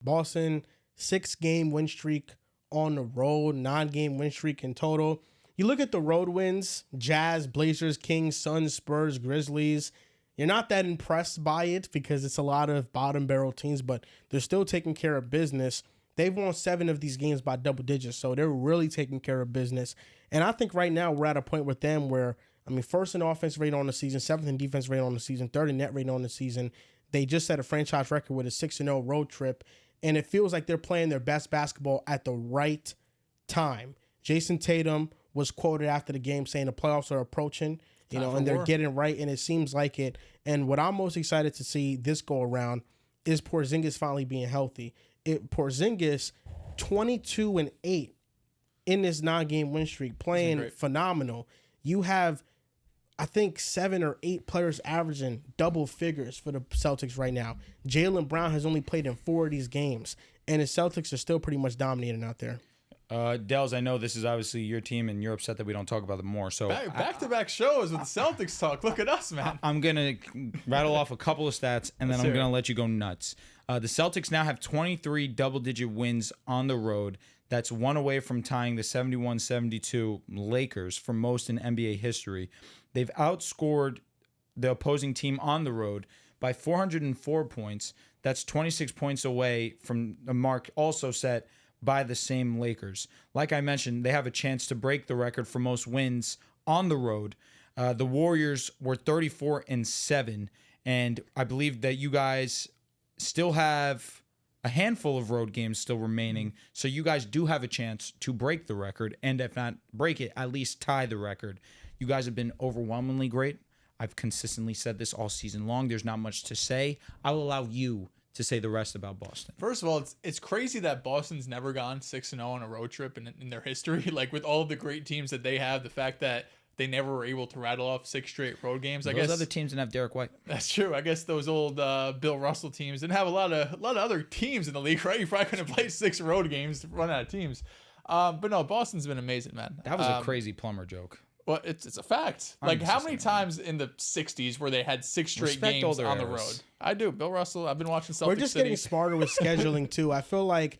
Boston, 6-game win streak on the road, 9-game win streak in total. You look at the road wins, Jazz, Blazers, Kings, Suns, Spurs, Grizzlies. You're not that impressed by it because it's a lot of bottom barrel teams, but they're still taking care of business. They've won 7 of these games by double digits, so they're really taking care of business. And I think right now we're at a point with them where, first in offense rate on the season, 7th in defense rate on the season, 3rd in net rate on the season. They just set a franchise record with a 6-0 road trip, and it feels like they're playing their best basketball at the right time. Jason Tatum was quoted after the game saying the playoffs are approaching, and they're getting right, and it seems like it. And what I'm most excited to see this go around is Porzingis finally being healthy. Porzingis, 22-8 in this 9-game win streak, playing phenomenal. You have, I think, 7 or 8 players averaging double figures for the Celtics right now. Jaylen Brown has only played in 4 of these games, and the Celtics are still pretty much dominating out there. Dels, I know this is obviously your team, and you're upset that we don't talk about them more. So back-to-back shows with the Celtics talk. Look at us, man. I'm going to rattle off a couple of stats, and then I'm going to let you go nuts. The Celtics now have 23 double-digit wins on the road. That's one away from tying the 71-72 Lakers for most in NBA history. They've outscored the opposing team on the road by 404 points. That's 26 points away from a mark also set by the same Lakers. Like I mentioned, they have a chance to break the record for most wins on the road. The Warriors were 34-7, and I believe that you guys still have a handful of road games still remaining, so you guys do have a chance to break the record, and if not break it, at least tie the record. You guys have been overwhelmingly great. I've consistently said this all season long. There's not much to say. I will allow you to say the rest about Boston. First of all, it's crazy that Boston's never gone 6-0 on a road trip in their history. Like, with all of the great teams that they have, the fact that they never were able to rattle off 6 straight road games. I guess those other teams didn't have Derek White. That's true. I guess those old Bill Russell teams didn't have a lot of other teams in the league, right? You probably couldn't play 6 road games to run out of teams. But no, Boston's been amazing, man. That was a crazy plumber joke. Well, it's a fact. Like, how many times in the 60s where they had 6 straight games on the road? I do. Bill Russell, I've been watching Celtics. We're just getting smarter with scheduling, too. I feel like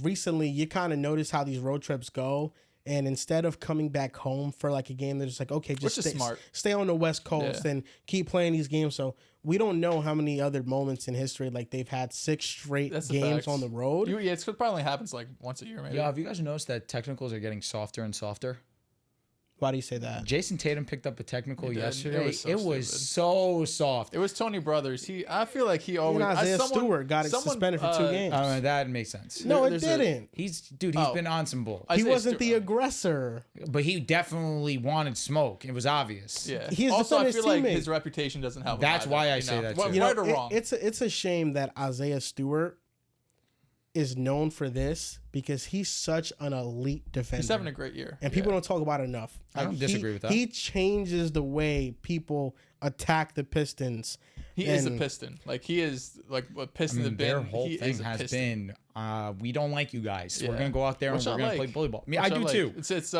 recently, you kind of notice how these road trips go. And instead of coming back home for like a game, they're just like, okay, just stay on the West Coast and keep playing these games. So we don't know how many other moments in history like they've had 6 straight games on the road. It probably happens like once a year, maybe. Yeah, have you guys noticed that technicals are getting softer and softer? Why do you say that? Jason Tatum picked up a technical yesterday. It was so soft. It was Tony Brothers. I feel like he always... Even Isaiah Stewart got suspended for 2 games. That makes sense. No, it didn't. He's been on some bull. He wasn't the aggressor. But he definitely wanted smoke. It was obvious. Yeah. He's also, I feel like teammate. his reputation doesn't help him. That's why I say that, too. Right or wrong. It's a shame that Isaiah Stewart is known for this because he's such an elite defender. He's having a great year. And people don't talk about it enough. I don't disagree with that. He changes the way people attack the Pistons. He is a Piston. Like, he is like what Pistons have been. Their whole thing has been, we don't like you guys. So we're going to go out there and we're going to play bully ball. I mean, I do too. It's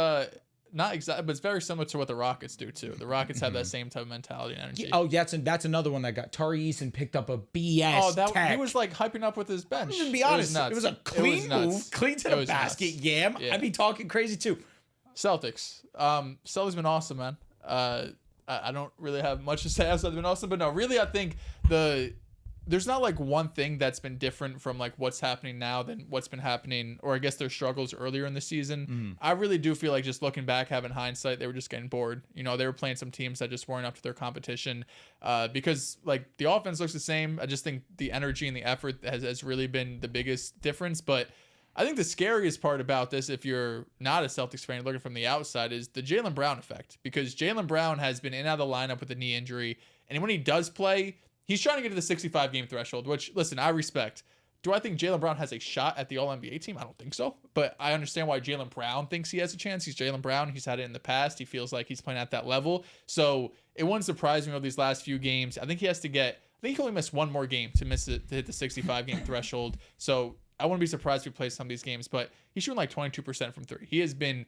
not exactly, but it's very similar to what the Rockets do too. The Rockets have that same type of mentality and energy. Oh, that's another one that got Tari Eason picked up a BS. He was like hyping up with his bench. To be honest, it was a clean move, clean to the basket. Yeah, I'd be talking crazy too. Celtics. Celtics been awesome, man. I don't really have much to say outside of been awesome, but no, really, I think there's not like one thing that's been different from like what's happening now than what's been happening, or I guess their struggles earlier in the season. I really do feel like, just looking back, having hindsight, they were just getting bored. You know, they were playing some teams that just weren't up to their competition, because like the offense looks the same. I just think the energy and the effort has really been the biggest difference. But I think the scariest part about this, if you're not a Celtics fan looking from the outside, is the Jaylen Brown effect, because Jaylen Brown has been in and out of the lineup with a knee injury, and when he does play, he's trying to get to the 65-game threshold, which, listen, I respect. Do I think Jaylen Brown has a shot at the All-NBA team? I don't think so. But I understand why Jaylen Brown thinks he has a chance. He's Jaylen Brown. He's had it in the past. He feels like he's playing at that level. So it wouldn't surprise me over these last few games. I think he can only miss one more game to hit the 65-game threshold. So I wouldn't be surprised if he plays some of these games, but he's shooting like 22% from 3. It's been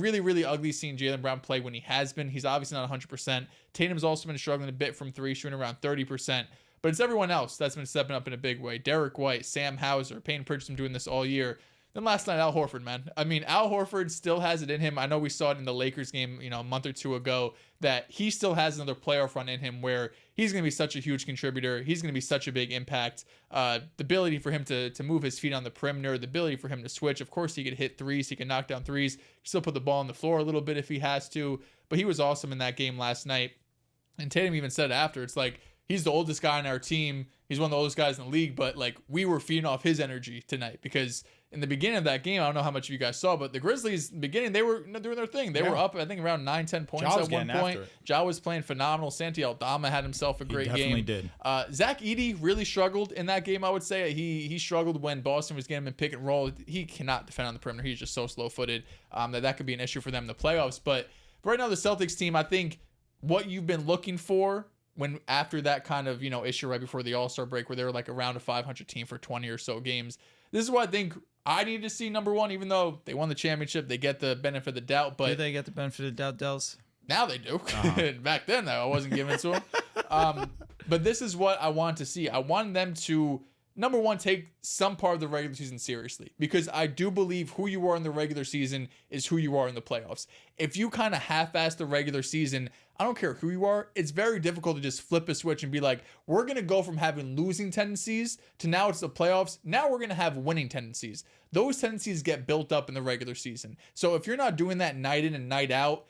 really, really ugly seeing Jaylen Brown play when he has been. He's obviously not 100%. Tatum's also been struggling a bit from 3, shooting around 30%. but it's everyone else that's been stepping up in a big way. Derek White, Sam Hauser, Payne Pritchard doing this all year. Then last night, Al Horford, man. I mean, Al Horford still has it in him. I know we saw it in the Lakers game, a month or two ago, that he still has another playoff run in him where he's going to be such a huge contributor. He's going to be such a big impact. The ability for him to move his feet on the perimeter, the ability for him to switch. Of course, he could hit threes. He can knock down threes. Still put the ball on the floor a little bit if he has to. But he was awesome in that game last night. And Tatum even said after, it's like, he's the oldest guy on our team. He's one of the oldest guys in the league, but like we were feeding off his energy tonight because in the beginning of that game, I don't know how much of you guys saw, but the Grizzlies, in the beginning, they were doing their thing. They were up, I think, around 9-10 points at one point. Ja was playing phenomenal. Santi Aldama had himself a great game. He definitely did. Zach Edey really struggled in that game, I would say. He struggled when Boston was getting him in pick and roll. He cannot defend on the perimeter. He's just so slow-footed that could be an issue for them in the playoffs. But right now, the Celtics team, I think what you've been looking for when after that kind of, issue right before the All-Star break where they were like around a 500 team for 20 or so games, this is what I think I need to see, number one, even though they won the championship, they get the benefit of the doubt. But do they get the benefit of the doubt, Dels? Now they do. Back then, though, I wasn't giving it to them. But this is what I want to see. I want them to, number one, take some part of the regular season seriously, because I do believe who you are in the regular season is who you are in the playoffs. If you kind of half-ass the regular season, I don't care who you are, it's very difficult to just flip a switch and be like, we're going to go from having losing tendencies to now it's the playoffs. Now we're going to have winning tendencies. Those tendencies get built up in the regular season. So if you're not doing that night in and night out,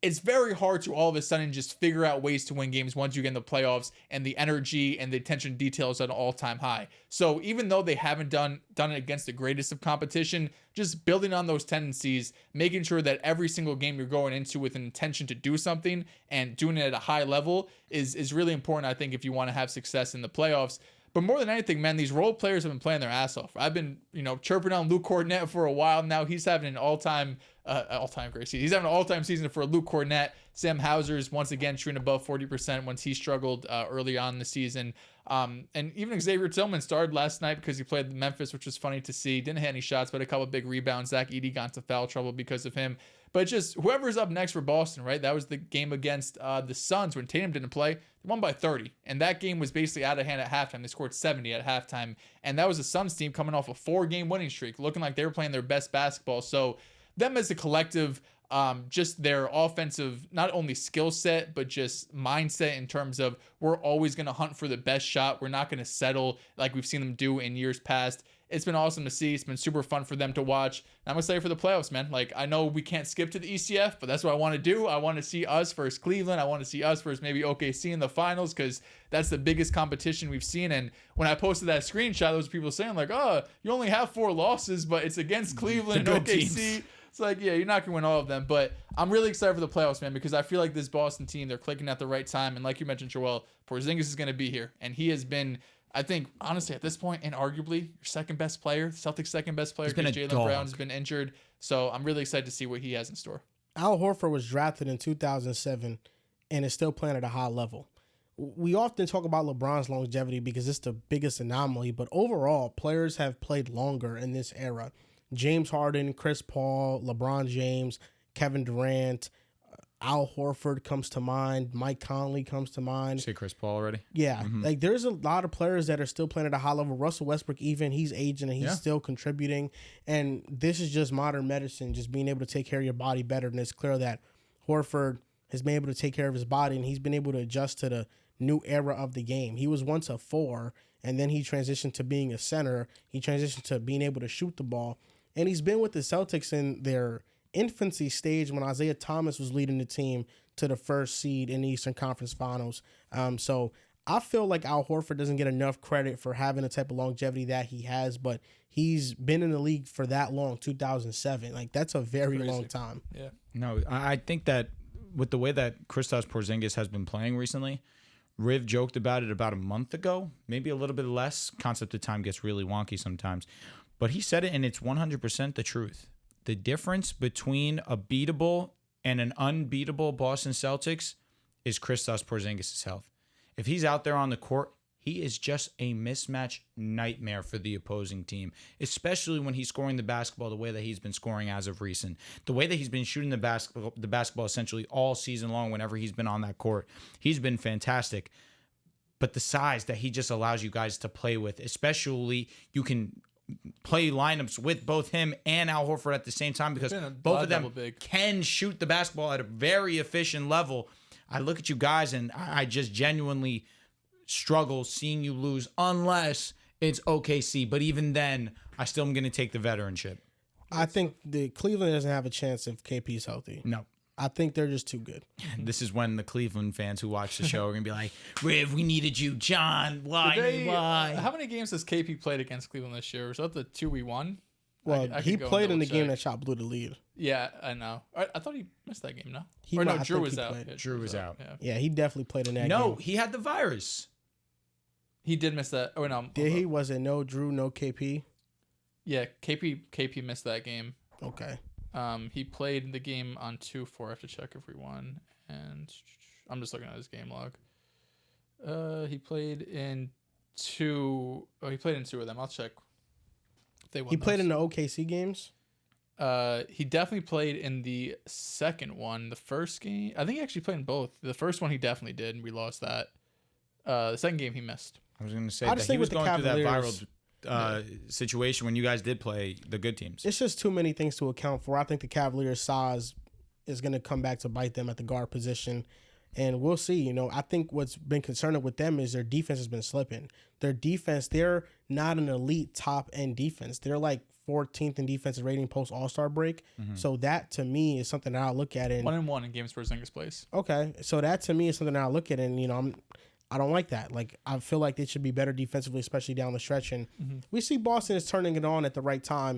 it's very hard to all of a sudden just figure out ways to win games once you get in the playoffs and the energy and the attention to detail is at an all-time high. So even though they haven't done it against the greatest of competition, just building on those tendencies, making sure that every single game you're going into with an intention to do something and doing it at a high level is really important, I think, if you want to have success in the playoffs. But more than anything, man, these role players have been playing their ass off. I've been, chirping on Luke Kornet for a while now. He's having an all-time great season. He's having an all-time season for Luke Kornet. Sam Hauser's once again shooting above 40% once he struggled early on in the season. And even Xavier Tillman started last night because he played Memphis, which was funny to see. Didn't hit any shots, but a couple of big rebounds. Zach Edey got into foul trouble because of him. But just whoever's up next for Boston, right? That was the game against the Suns when Tatum didn't play. They won by 30. And that game was basically out of hand at halftime. They scored 70 at halftime. And that was the Suns team coming off a 4-game winning streak, looking like they were playing their best basketball. So them as a collective, just their offensive, not only skill set, but just mindset in terms of we're always going to hunt for the best shot. We're not going to settle like we've seen them do in years past. It's been awesome to see. It's been super fun for them to watch. And I'm excited for the playoffs, man. Like, I know we can't skip to the ECF, but that's what I want to do. I want to see us versus Cleveland. I want to see us versus maybe OKC in the finals because that's the biggest competition we've seen. And when I posted that screenshot, those people saying like, oh, you only have 4 losses, but it's against Cleveland and OKC. Teams. It's like, yeah, you're not going to win all of them. But I'm really excited for the playoffs, man, because I feel like this Boston team, they're clicking at the right time. And like you mentioned, Joel, Porzingis is going to be here. And he has been, I think, honestly, at this point, and arguably your second best player, Celtics' second best player, because Jaylen Brown's been injured. So I'm really excited to see what he has in store. Al Horford was drafted in 2007 and is still playing at a high level. We often talk about LeBron's longevity because it's the biggest anomaly, but overall, players have played longer in this era. James Harden, Chris Paul, LeBron James, Kevin Durant, Al Horford comes to mind. Mike Conley comes to mind. You say Chris Paul already? Yeah. Like, there's a lot of players that are still playing at a high level. Russell Westbrook, even, he's aging and he's still contributing. And this is just modern medicine, just being able to take care of your body better. And it's clear that Horford has been able to take care of his body and he's been able to adjust to the new era of the game. He was once a 4, and then he transitioned to being a center. He transitioned to being able to shoot the ball. And he's been with the Celtics in their infancy stage when Isaiah Thomas was leading the team to the first seed in the Eastern Conference Finals. So I feel like Al Horford doesn't get enough credit for having the type of longevity that he has, but he's been in the league for that long, 2007. Like, that's a very long time. Yeah. No, I think that with the way that Kristaps Porzingis has been playing recently, Riv joked about it about a month ago, maybe a little bit less. Concept of time gets really wonky sometimes. But he said it, and it's 100% the truth. The difference between a beatable and an unbeatable Boston Celtics is Kristaps Porzingis' health. If he's out there on the court, he is just a mismatch nightmare for the opposing team, especially when he's scoring the basketball the way that he's been scoring as of recent. The way that he's been shooting the basketball essentially all season long whenever he's been on that court. He's been fantastic. but the size that he just allows you guys to play with, especially you can play lineups with both him and Al Horford at the same time because both of them can shoot the basketball at a very efficient level. I look at you guys and I just genuinely struggle seeing you lose unless it's OKC. But even then, I still am going to take the veteranship. I think the Cleveland doesn't have a chance if KP's healthy. No. I think they're just too good. This is when the Cleveland fans who watch the show are going to be like, Riv, we needed you. John, why? How many games has KP played against Cleveland this year? Was that the 2 we won? Well, he played in the game that shot blew the lead. Yeah, I know. I thought he missed that game, no? Drew was out. Yeah, Drew was out. Yeah, he definitely played in that game. No, he had the virus. He did miss that. Oh, no. Did he? Was it no Drew, no KP? Yeah, KP missed that game. Okay. He played the game on 2-4. I have to check if we won. And I'm just looking at his game log. He played in 2. Oh, he played in 2 of them. I'll check. If they won he played in the OKC games? He definitely played in the second one. The first game, I think he actually played in both. The first one he definitely did, and we lost that. The second game he missed. I was going to say that he was going through that viral situation when you guys did play the good teams. It's just too many things to account for. I think the Cavaliers' size is going to come back to bite them at the guard position, and we'll see. You know, I think what's been concerning with them is their defense has been slipping. Their defense, they're not an elite top-end defense. They're like 14th in defensive rating post All-Star break. Mm-hmm. So that, to me, is something that I'll look at. 1-1 in games Porzingis plays. Okay, so that, to me, is something that I'll look at, and, you know, I don't like that. Like, I feel like they should be better defensively, especially down the stretch. And we see Boston is turning it on at the right time.